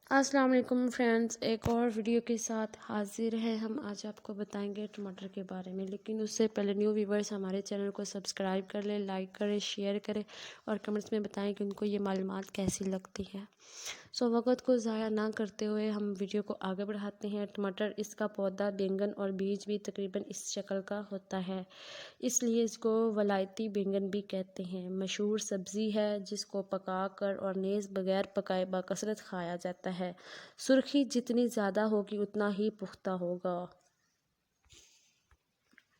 السلام علیکم فرینڈز، ایک اور ویڈیو کے ساتھ حاضر ہیں ہم۔ آج آپ کو بتائیں گے ٹماٹر کے بارے میں، لیکن اس سے پہلے نیو ویورز ہمارے چینل کو سبسکرائب کر لیں، لائک کریں، شیئر کریں اور کمنٹس میں بتائیں کہ ان کو یہ معلومات کیسی لگتی ہے۔ وقت کو ضائع نہ کرتے ہوئے ہم ویڈیو کو آگے بڑھاتے ہیں۔ ٹماٹر، اس کا پودا، بینگن اور بیج بھی تقریباً اس شکل کا ہوتا ہے، اس لیے اس کو ولایتی بینگن بھی کہتے ہیں۔ مشہور سبزی ہے جس کو پکا کر اور نیز بغیر پکائے بکثرت کھایا جاتا ہے۔ سرخی جتنی زیادہ ہوگی اتنا ہی پختہ ہوگا۔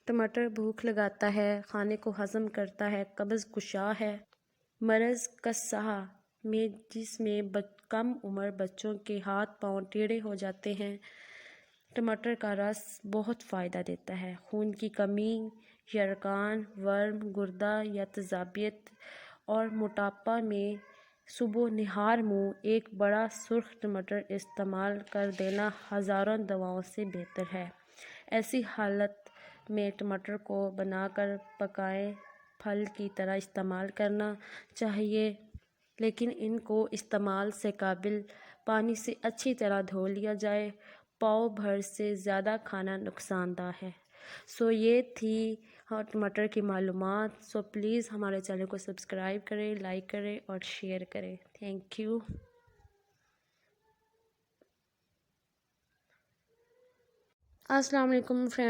ٹماٹر بھوک لگاتا ہے، کھانے کو ہضم کرتا ہے، قبض کشا ہے۔ مرض قصحہ میں جس میں کم عمر بچوں کے ہاتھ پاؤں ٹیڑھے ہو جاتے ہیں، ٹماٹر کا رس بہت فائدہ دیتا ہے۔ خون کی کمی، یرقان، ورم، گردہ یا تیزابیت اور موٹاپا میں صبح نہار منہ ایک بڑا سرخ ٹماٹر استعمال کر دینا ہزاروں دواؤں سے بہتر ہے۔ ایسی حالت میں ٹماٹر کو بنا کر پکائے پھل کی طرح استعمال کرنا چاہیے، لیکن ان کو استعمال سے قبل پانی سے اچھی طرح دھو لیا جائے۔ پاؤ بھر سے زیادہ کھانا نقصان دہ ہے۔ یہ تھی ٹماٹر کی معلومات۔ پلیز ہمارے چینل کو سبسکرائب کریں، لائک کریں اور شیئر کریں۔ Thank you. السلام علیکم فرینڈ